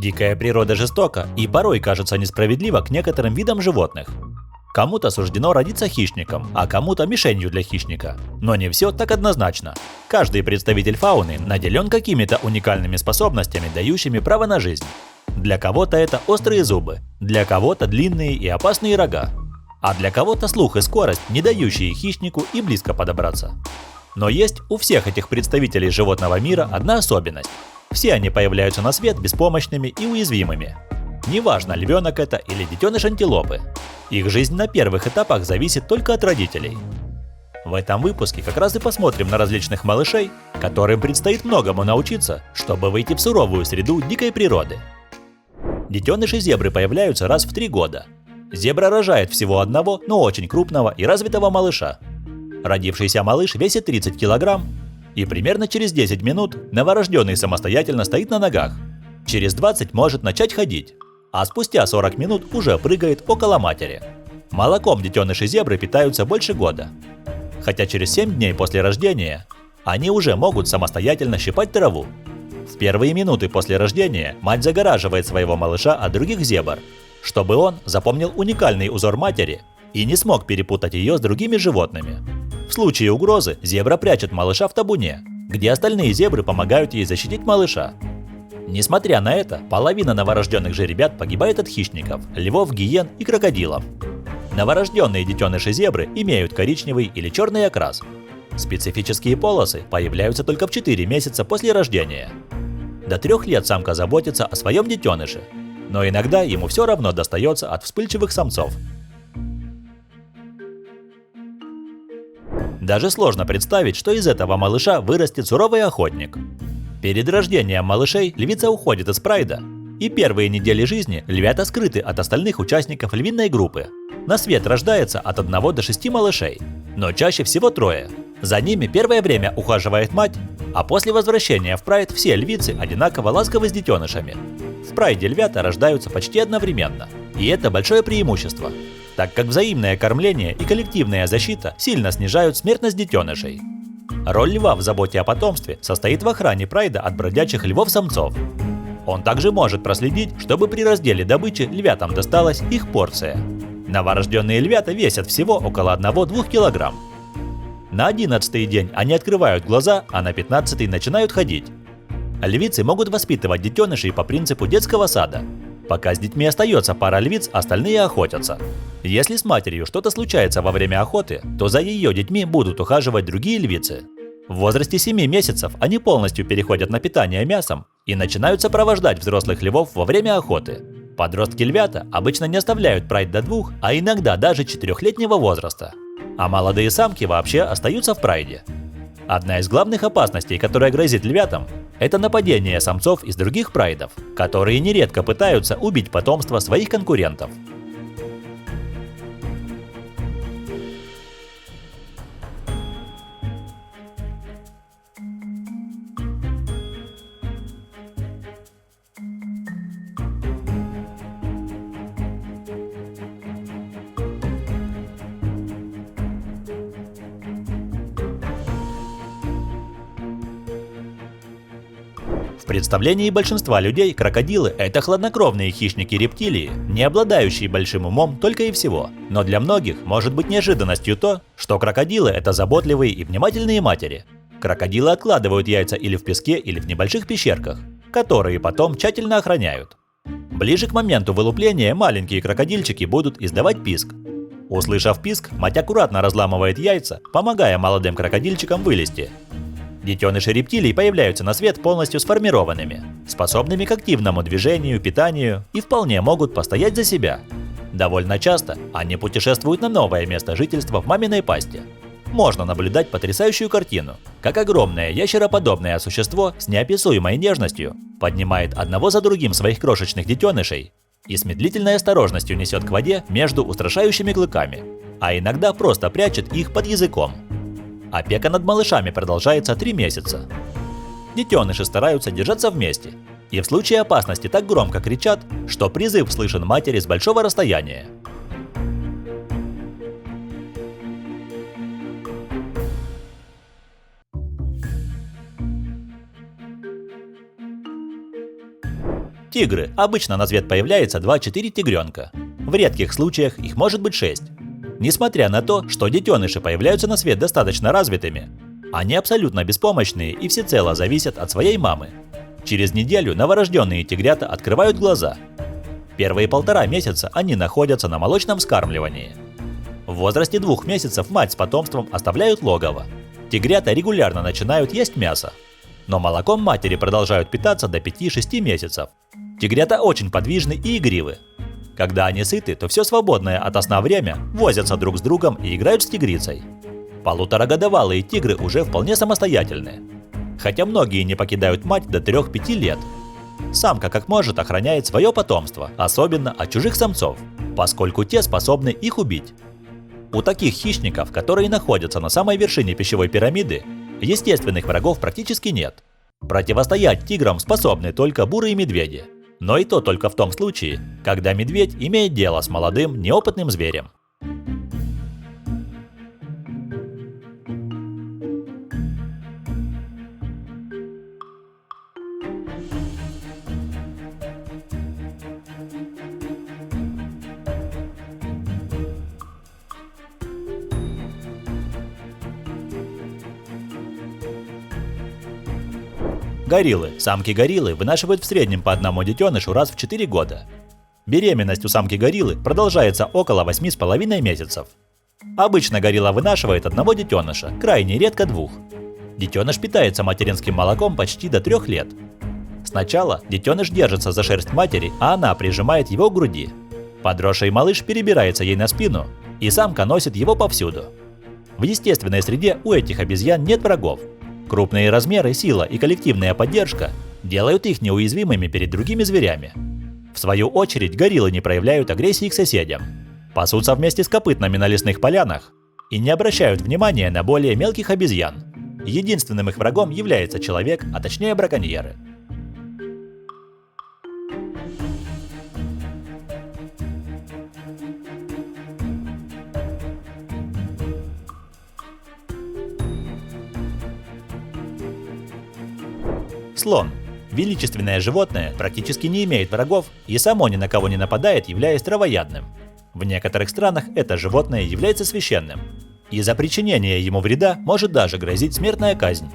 Дикая природа жестока и порой кажется несправедлива к некоторым видам животных. Кому-то суждено родиться хищником, а кому-то мишенью для хищника. Но не все так однозначно. Каждый представитель фауны наделен какими-то уникальными способностями, дающими право на жизнь. Для кого-то это острые зубы, для кого-то длинные и опасные рога, а для кого-то слух и скорость, не дающие хищнику и близко подобраться. Но есть у всех этих представителей животного мира одна особенность. Все они появляются на свет беспомощными и уязвимыми. Неважно, львенок это или детеныш антилопы. Их жизнь на первых этапах зависит только от родителей. В этом выпуске как раз и посмотрим на различных малышей, которым предстоит многому научиться, чтобы выйти в суровую среду дикой природы. Детеныши зебры появляются раз в 3 года. Зебра рожает всего одного, но очень крупного и развитого малыша. Родившийся малыш весит 30 килограмм, и примерно через 10 минут новорожденный самостоятельно стоит на ногах. Через 20 может начать ходить, а спустя 40 минут уже прыгает около матери. Молоком детеныши зебры питаются больше года. Хотя через 7 дней после рождения они уже могут самостоятельно щипать траву. В первые минуты после рождения мать загораживает своего малыша от других зебр, чтобы он запомнил уникальный узор матери и не смог перепутать ее с другими животными. В случае угрозы зебра прячет малыша в табуне, где остальные зебры помогают ей защитить малыша. Несмотря на это, половина новорожденных жеребят погибает от хищников, львов, гиен и крокодилов. Новорожденные детеныши зебры имеют коричневый или черный окрас. Специфические полосы появляются только в 4 месяца после рождения. До 3 лет самка заботится о своем детеныше, но иногда ему все равно достается от вспыльчивых самцов. Даже сложно представить, что из этого малыша вырастет суровый охотник. Перед рождением малышей львица уходит из прайда, и первые недели жизни львята скрыты от остальных участников львиной группы. На свет рождается от 1 до 6 малышей, но чаще всего 3. За ними первое время ухаживает мать, а после возвращения в прайд все львицы одинаково ласковы с детенышами. В прайде львята рождаются почти одновременно, и это большое преимущество, так как взаимное кормление и коллективная защита сильно снижают смертность детенышей. Роль льва в заботе о потомстве состоит в охране прайда от бродячих львов-самцов. Он также может проследить, чтобы при разделе добычи львятам досталась их порция. Новорожденные львята весят всего около 1-2 килограмм. На 11-й день они открывают глаза, а на 15-й начинают ходить. Львицы могут воспитывать детенышей по принципу детского сада. Пока с детьми остается пара львиц, остальные охотятся. Если с матерью что-то случается во время охоты, то за ее детьми будут ухаживать другие львицы. В возрасте 7 месяцев они полностью переходят на питание мясом и начинают сопровождать взрослых львов во время охоты. Подростки-львята обычно не оставляют прайд до 2, а иногда даже 4-летнего возраста. А молодые самки вообще остаются в прайде. Одна из главных опасностей, которая грозит львятам, это нападение самцов из других прайдов, которые нередко пытаются убить потомство своих конкурентов. В представлении большинства людей крокодилы – это хладнокровные хищники-рептилии, не обладающие большим умом только и всего. Но для многих может быть неожиданностью то, что крокодилы – это заботливые и внимательные матери. Крокодилы откладывают яйца или в песке, или в небольших пещерках, которые потом тщательно охраняют. Ближе к моменту вылупления маленькие крокодильчики будут издавать писк. Услышав писк, мать аккуратно разламывает яйца, помогая молодым крокодильчикам вылезти. Детеныши рептилий появляются на свет полностью сформированными, способными к активному движению, питанию и вполне могут постоять за себя. Довольно часто они путешествуют на новое место жительства в маминой пасти. Можно наблюдать потрясающую картину, как огромное ящероподобное существо с неописуемой нежностью поднимает одного за другим своих крошечных детенышей и с медлительной осторожностью несет к воде между устрашающими клыками, а иногда просто прячет их под языком. Опека над малышами продолжается 3 месяца. Детеныши стараются держаться вместе и в случае опасности так громко кричат, что призыв слышен матери с большого расстояния. Тигры. Обычно на свет появляется 2-4 тигренка. В редких случаях их может быть 6. Несмотря на то, что детеныши появляются на свет достаточно развитыми, они абсолютно беспомощные и всецело зависят от своей мамы. Через неделю новорожденные тигрята открывают глаза. Первые 1,5 месяца они находятся на молочном вскармливании. В возрасте 2 месяцев мать с потомством оставляют логово. Тигрята регулярно начинают есть мясо, но молоком матери продолжают питаться до 5-6 месяцев. Тигрята очень подвижны и игривы. Когда они сыты, то все свободное от сна время возятся друг с другом и играют с тигрицей. 1,5-годовалые тигры уже вполне самостоятельны, хотя многие не покидают мать до 3-5 лет. Самка как может охраняет свое потомство, особенно от чужих самцов, поскольку те способны их убить. У таких хищников, которые находятся на самой вершине пищевой пирамиды, естественных врагов практически нет. Противостоять тиграм способны только бурые медведи, но и то только в том случае, когда медведь имеет дело с молодым, неопытным зверем. Гориллы. Самки гориллы вынашивают в среднем по одному детенышу раз в 4 года. Беременность у самки гориллы продолжается около 8,5 месяцев. Обычно горилла вынашивает одного детеныша, крайне редко 2. Детеныш питается материнским молоком почти до 3 лет. Сначала детеныш держится за шерсть матери, а она прижимает его к груди. Подросший малыш перебирается ей на спину, и самка носит его повсюду. В естественной среде у этих обезьян нет врагов. Крупные размеры, сила и коллективная поддержка делают их неуязвимыми перед другими зверями. В свою очередь, гориллы не проявляют агрессии к соседям, пасутся вместе с копытными на лесных полянах и не обращают внимания на более мелких обезьян. Единственным их врагом является человек, а точнее браконьеры. Слон. Величественное животное практически не имеет врагов и само ни на кого не нападает, являясь травоядным. В некоторых странах это животное является священным, и за причинение ему вреда может даже грозить смертная казнь.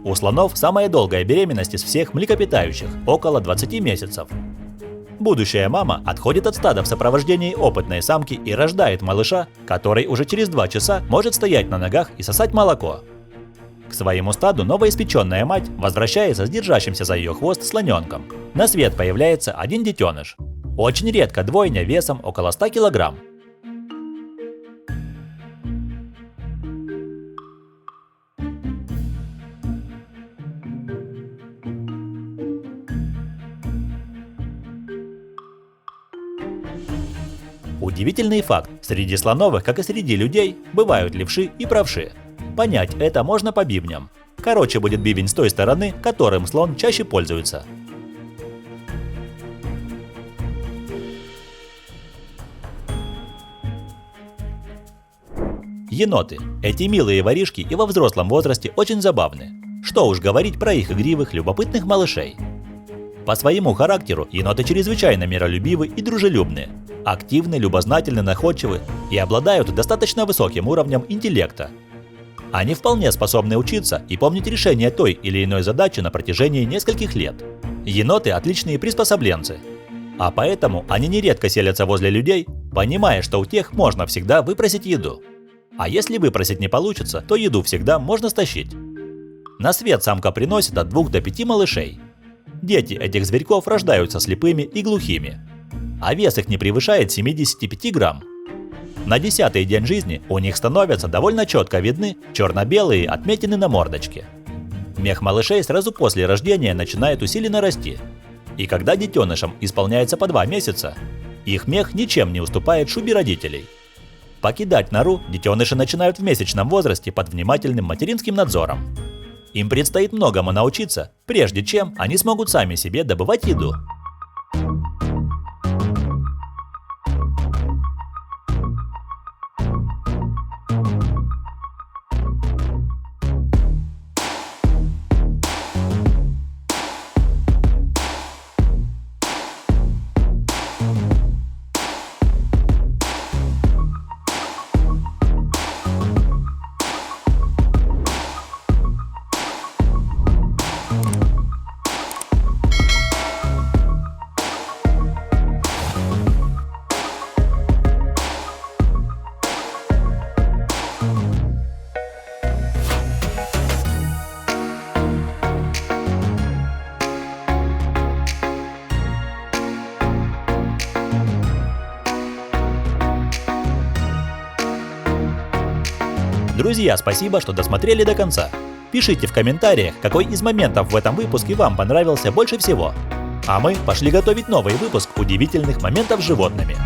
У слонов самая долгая беременность из всех млекопитающих – около 20 месяцев. Будущая мама отходит от стада в сопровождении опытной самки и рождает малыша, который уже через 2 часа может стоять на ногах и сосать молоко. К своему стаду новоиспеченная мать возвращается с держащимся за ее хвост слоненком. На свет появляется один детеныш. Очень редко двойня весом около 100 килограмм. Удивительный факт: среди слоновых, как и среди людей, бывают левши и правши. Понять это можно по бивням. Короче будет бивень с той стороны, которым слон чаще пользуется. Еноты. Эти милые воришки и во взрослом возрасте очень забавны. Что уж говорить про их игривых, любопытных малышей. По своему характеру еноты чрезвычайно миролюбивы и дружелюбны, активны, любознательны, находчивы и обладают достаточно высоким уровнем интеллекта. Они вполне способны учиться и помнить решение той или иной задачи на протяжении нескольких лет. Еноты – отличные приспособленцы, а поэтому они нередко селятся возле людей, понимая, что у тех можно всегда выпросить еду. А если выпросить не получится, то еду всегда можно стащить. На свет самка приносит от 2 до 5 малышей. Дети этих зверьков рождаются слепыми и глухими, а вес их не превышает 75 грамм. На 10-й день жизни у них становятся довольно четко видны черно-белые отметины на мордочке. Мех малышей сразу после рождения начинает усиленно расти, и когда детенышам исполняется по 2 месяца, их мех ничем не уступает шубе родителей. Покидать нору детеныши начинают в месячном возрасте под внимательным материнским надзором. Им предстоит многому научиться, прежде чем они смогут сами себе добывать еду. Друзья, спасибо, что досмотрели до конца. Пишите в комментариях, какой из моментов в этом выпуске вам понравился больше всего. А мы пошли готовить новый выпуск удивительных моментов с животными.